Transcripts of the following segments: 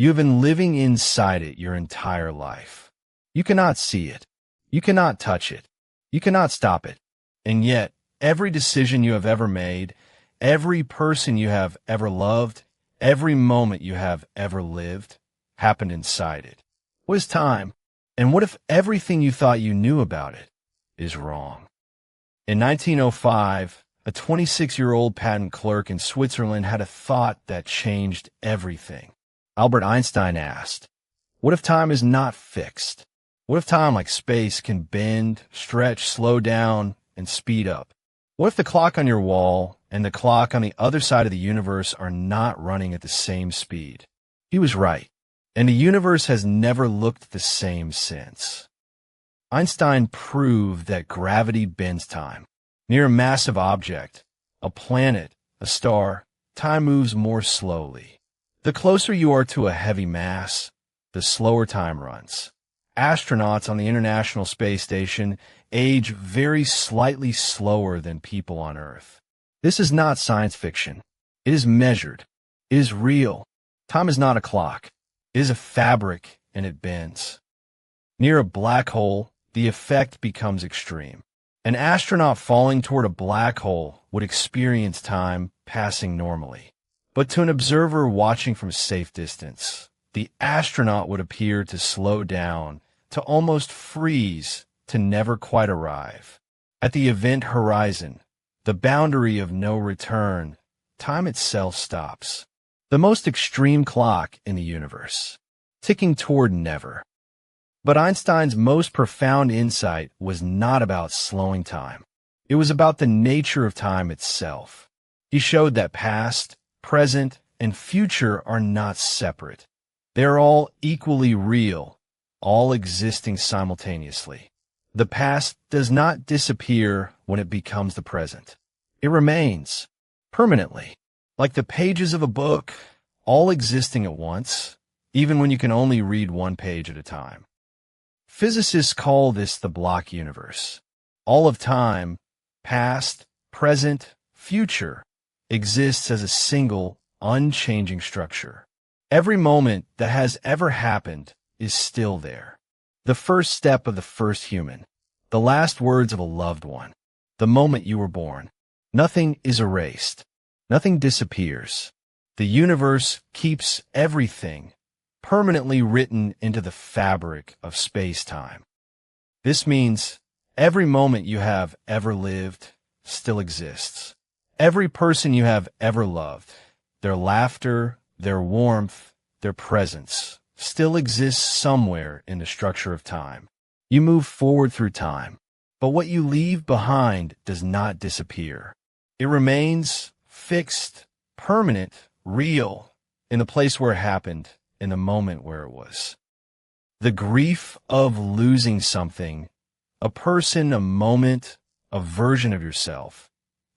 You have been living inside it your entire life. You cannot see it. You cannot touch it. You cannot stop it. And yet, every decision you have ever made, every person you have ever loved, every moment you have ever lived, happened inside it. What is time? And what if everything you thought you knew about it is wrong? In 1905, a 26-year-old patent clerk in Switzerland had a thought that changed everything. Albert Einstein asked, what if time is not fixed? What if time, like space, can bend, stretch, slow down, and speed up? What if the clock on your wall and the clock on the other side of the universe are not running at the same speed? He was right, and the universe has never looked the same since. Einstein proved that gravity bends time. Near a massive object, a planet, a star, time moves more slowly. The closer you are to a heavy mass, the slower time runs. Astronauts on the International Space Station age very slightly slower than people on Earth. This is not science fiction. It is measured. It is real. Time is not a clock. It is a fabric, and it bends. Near a black hole, the effect becomes extreme. An astronaut falling toward a black hole would experience time passing normally. But to an observer watching from a safe distance, the astronaut would appear to slow down, to almost freeze, to never quite arrive. At the event horizon, the boundary of no return, time itself stops. The most extreme clock in the universe, ticking toward never. But Einstein's most profound insight was not about slowing time. It was about the nature of time itself. He showed that past, present, and future are not separate. They are all equally real, all existing simultaneously. The past does not disappear when it becomes the present. It remains, permanently, like the pages of a book, all existing at once, even when you can only read one page at a time. Physicists call this the block universe. All of time, past, present, future, exists as a single, unchanging structure. Every moment that has ever happened is still there. The first step of the first human, the last words of a loved one, the moment you were born. Nothing is erased. Nothing disappears. The universe keeps everything permanently written into the fabric of space-time. This means every moment you have ever lived still exists. Every person you have ever loved, their laughter, their warmth, their presence, still exists somewhere in the structure of time. You move forward through time, but what you leave behind does not disappear. It remains fixed, permanent, real, in the place where it happened, in the moment where it was. The grief of losing something, a person, a moment, a version of yourself,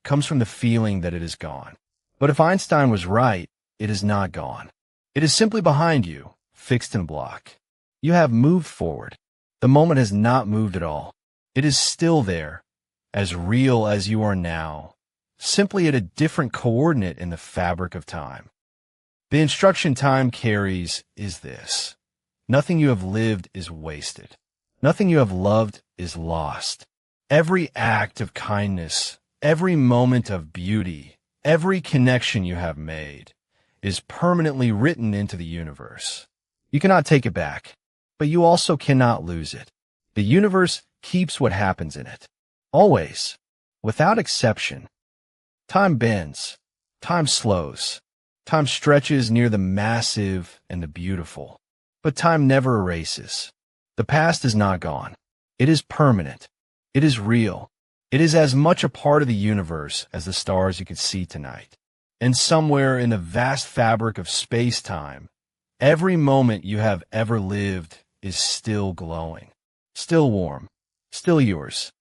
comes from the feeling that it is gone. But if Einstein was right, it is not gone. It is simply behind you, fixed in a block. You have moved forward. The moment has not moved at all. It is still there, as real as you are now, simply at a different coordinate in the fabric of time. The instruction time carries is this: nothing you have lived is wasted. Nothing you have loved is lost. Every act of kindness, every moment of beauty, every connection you have made is permanently written into the universe. You cannot take it back, but you also cannot lose it. The universe keeps what happens in it. Always, without exception. Time bends. Time slows. Time stretches near the massive and the beautiful. But time never erases. The past is not gone. It is permanent. It is real. It is as much a part of the universe as the stars you can see tonight. And somewhere in the vast fabric of space-time, every moment you have ever lived is still glowing, still warm, still yours.